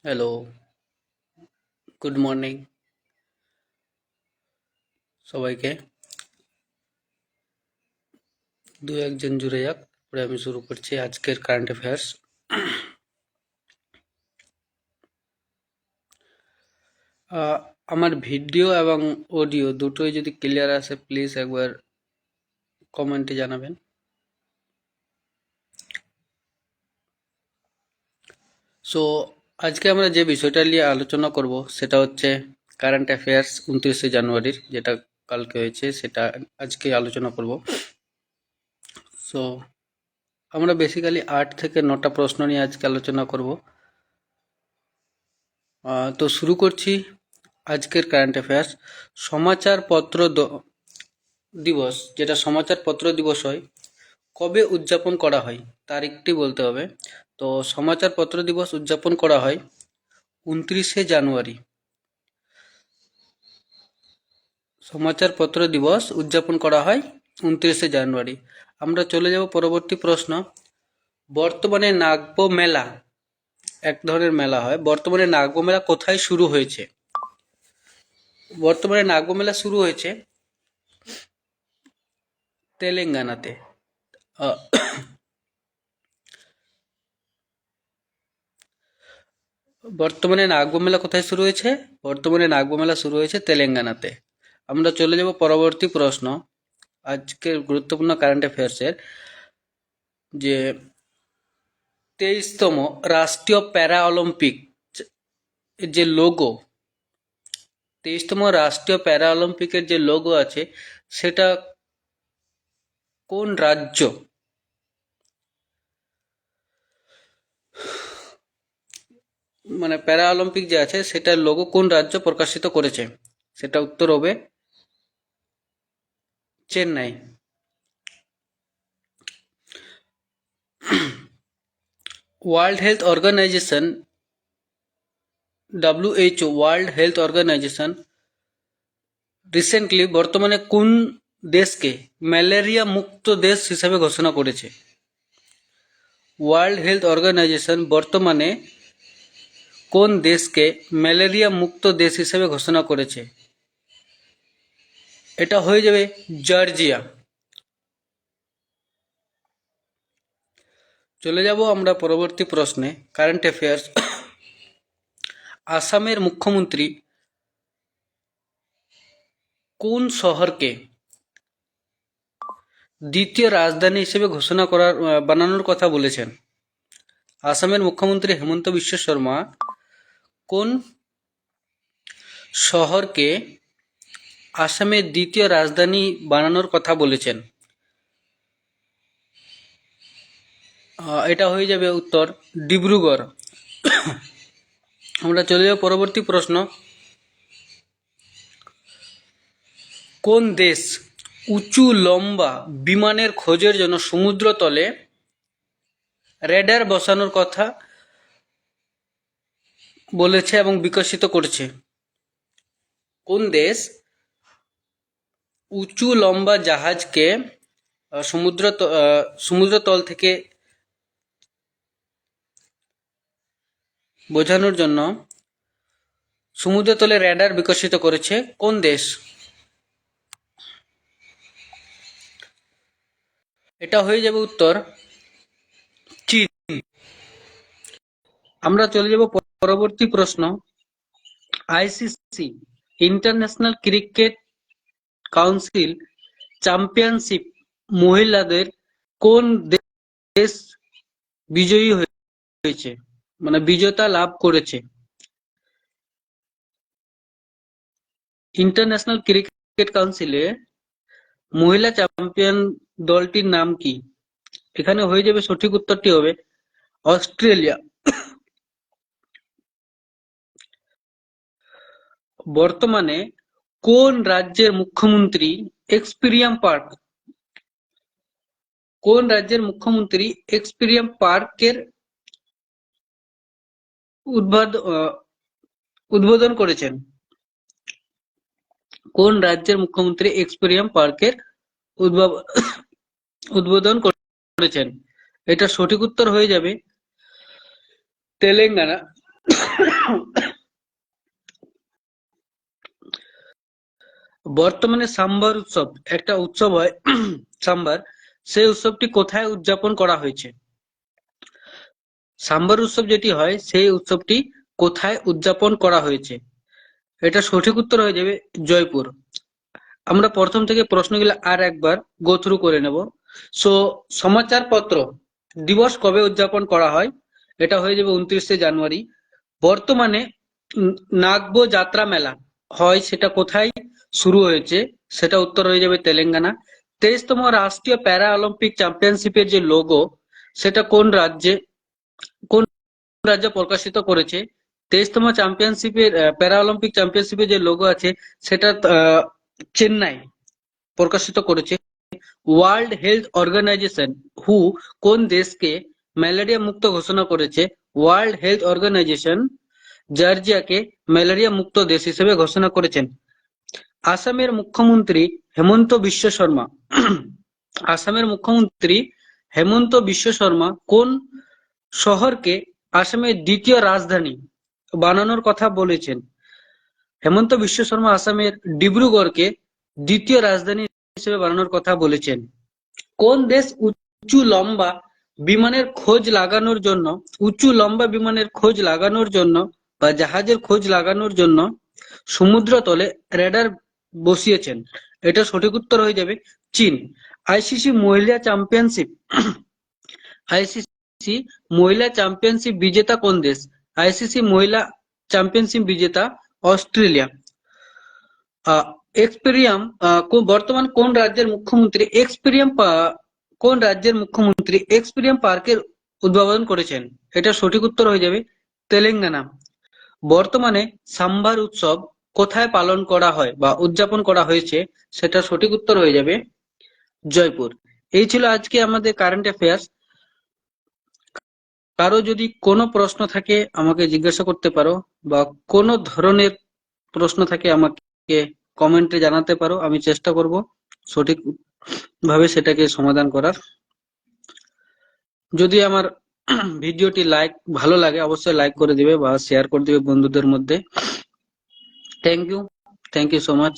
Hello, good morning সবাইকে। দু একজন জুড়ে যাক, পরে আমি শুরু করছি আজকের কারেন্ট অ্যাফেয়ার্স। আমার ভিডিও এবং অডিও দুটোই যদি ক্লিয়ার আসে প্লিজ একবার কমেন্টে জানাবেন। সো আজকে আমরা যে বিষয়টা নিয়ে আলোচনা করব সেটা হচ্ছে কারেন্ট অ্যাফেয়ার্স 29শে জানুয়ারির, যেটা কালকে হয়েছে সেটা আজকে আলোচনা করব। সো আমরা বেসিক্যালি 8 থেকে 9টা প্রশ্ন নিয়ে আজকে আলোচনা করব। তো শুরু করছি আজকের কারেন্ট অ্যাফেয়ার্স। সমাচারপত্র দিবস, যেটা সমাচারপত্র দিবস হয়, কবে উদযাপন করা হয় তারিখটি বলতে হবে। তো সমাচারপত্র দিবস উদযাপন করা হয় 29শে জানুয়ারি। সমাচারপত্র দিবস উদযাপন করা হয় 29শে জানুয়ারি। আমরা চলে যাব পরবর্তী প্রশ্ন। বর্তমানে নাগব মেলা, এক ধরনের মেলা হয়, বর্তমানে নাগব মেলা কোথায় শুরু হয়েছে? বর্তমানে নাগব মেলা শুরু হয়েছে তেলেঙ্গানাতে। আহ, বর্তমানে নাগব মেলা কোথায় শুরু হয়েছে? বর্তমানে নাগব মেলা শুরু হয়েছে তেলেঙ্গানাতে। আমরা চলে যাব পরবর্তী প্রশ্ন আজকের গুরুত্বপূর্ণ কারেন্ট অ্যাফেয়ার্সের, যে 23তম রাষ্ট্রীয় প্যারা অলিম্পিক যে লোগো, 23তম রাষ্ট্রীয় প্যারা অলিম্পিকের যে লোগো আছে সেটা কোন রাজ্য, মানে প্যারা অলিম্পিক যে আছে সেটার লোগো কোন রাজ্য প্রকাশিত করেছে? সেটা উত্তর হবে Chennai. World health organization, WHO, world health organization recently বর্তমানে কোন দেশকে ম্যালেরিয়া মুক্ত দেশ হিসাবে ঘোষণা করেছে? ওয়ার্ল্ড হেলথ অর্গানাইজেশন বর্তমানে কোন দেশকে ম্যালেরিয়া মুক্ত দেশ হিসেবে ঘোষণা করেছে? এটা হয়ে যাবে জর্জিয়া। চলে যাব আমরা পরবর্তী প্রশ্নে, কারেন্ট অ্যাফেয়ার্স। আসামের মুখ্যমন্ত্রী কোন শহরকে দ্বিতীয় রাজধানী হিসেবে ঘোষণা বানানোর কথা বলেছেন? আসামের মুখ্যমন্ত্রী হেমন্ত বিশ্ব শর্মা কোন শহরকে আসামের দ্বিতীয় রাজধানী বানানোর কথা বলেছেন? এটা হয়ে যাবে উত্তর ডিব্রুগড়। আমরা চলে যাব পরবর্তী প্রশ্ন। কোন দেশ উঁচু লম্বা বিমানের খোঁজের জন্য সমুদ্রতলে রেডার বসানোর কথা বলেছে এবং বিকশিত করছে? কোন দেশ উঁচু লম্বা জাহাজকে সমুদ্রতল থেকে বোঝানোর জন্য সমুদ্রতলে রেডার বিকশিত করেছে? কোন দেশ? এটা হয়ে যাবে উত্তর চীন। আমরা চলে যাব পরবর্তী প্রশ্ন। ICC, international cricket council championship মহিলাদের কোন দেশ বিজয়ী হয়েছে, মানে বিজেতা লাভ করেছে? ইন্টারন্যাশনাল ক্রিকেট কাউন্সিলে মহিলা চ্যাম্পিয়ন দলটির নাম কি? এখানে হয়ে যাবে, সঠিক উত্তরটি হবে অস্ট্রেলিয়া। বর্তমানে কোন রাজ্যের মুখ্যমন্ত্রী এক্সপিরিয়াম পার্ক, কোন রাজ্যের মুখ্যমন্ত্রী এক্সপিরিয়াম পার্কের উদ্বোধন করেছেন? কোন রাজ্যের মুখ্যমন্ত্রী এক্সপিরিয়াম পার্কের উদ্বোধন করেছেন? এটা সঠিক উত্তর হয়ে যাবে তেলেঙ্গানা। বর্তমানে সাম্বার উৎসব একটা উৎসব হয় সাম্বার, সেই উৎসবটি কোথায় উদযাপন করা হয়েছে? সাম্বার উৎসব যেটি হয় সেই উৎসবটি কোথায় উদযাপন করা হয়েছে? এটা সঠিক উত্তর হয়ে যাবে জয়পুর। আমরা প্রথম থেকে প্রশ্নগুলো আর একবার গো থ্রু করে নেব। সো সমাচারপত্র দিবস কবে উদযাপন করা হয়? এটা হয়ে যাবে 29শে জানুয়ারি। বর্তমানে নাগব যাত্রা মেলা হয়, সেটা কোথায় শুরু হয়েছে? সেটা উত্তর হয়ে যাবে তেলেঙ্গানা। 23তম রাষ্ট্রীয় প্যারা অলিম্পিক চ্যাম্পিয়নশিপের যে লোগো, সেটা কোন রাজ্য প্রকাশিত করেছে? 23তম প্যারা অলিম্পিক চ্যাম্পিয়নশিপের যে লোগো আছে, সেটা চেন্নাই প্রকাশিত করেছে। ওয়ার্ল্ড হেলথ অর্গানাইজেশন হু কোন দেশকে ম্যালেরিয়া মুক্ত ঘোষণা করেছে? ওয়ার্ল্ড হেলথ অর্গানাইজেশন জর্জিয়াকে ম্যালেরিয়া মুক্ত দেশ হিসেবে ঘোষণা করেছেন। আসামের মুখ্যমন্ত্রী হেমন্ত বিশ্ব শর্মা আসামের মুখ্যমন্ত্রী হেমন্ত বিশ্ব শর্মা কোন শহরকে আসামের দ্বিতীয় রাজধানী বানানোর কথা বলেছেন? হেমন্ত বিশ্ব শর্মা আসামের ডিব্রুগড়কে দ্বিতীয় রাজধানী হিসেবে বানানোর কথা বলেছেন। কোন দেশ উঁচু লম্বা বিমানের খোঁজ লাগানোর জন্য বা জাহাজের খোঁজ লাগানোর জন্য সমুদ্রতলে রেডার বসিয়েছেন? এটা সঠিক উত্তর হয়ে যাবে চীন। আইসিসি মহিলা চ্যাম্পিয়নশিপ বিজেতা কোন দেশ? আইসিসি মহিলা চ্যাম্পিয়নশিপ বিজেতা অস্ট্রেলিয়া। বর্তমান কোন রাজ্যের মুখ্যমন্ত্রী এক্সপেরিয়াম পার্কের উদ্বোধন করেছেন? এটা সঠিক উত্তর হয়ে যাবে তেলেঙ্গানা। বর্তমানে সাম্বার উৎসব কোথায় পালন করা হয় বা উদযাপন করা হয়েছে? সেটা সঠিক উত্তর হয়ে যাবে জয়পুর। এই ছিল আজকে আমাদের কারেন্ট অ্যাফেয়ার্স। কারো যদি কোনো প্রশ্ন থাকে আমাকে জিজ্ঞাসা করতে পারো, বা কোনো ধরনের প্রশ্ন থাকে আমাকে কমেন্টে জানাতে পারো। আমি চেষ্টা করব সঠিক ভাবে সেটাকে সমাধান করার। যদি আমার ভিডিওটি ভালো লাগে অবশ্যই লাইক করে দিবে বা শেয়ার করে দিবে বন্ধুদের মধ্যে। Thank you so much.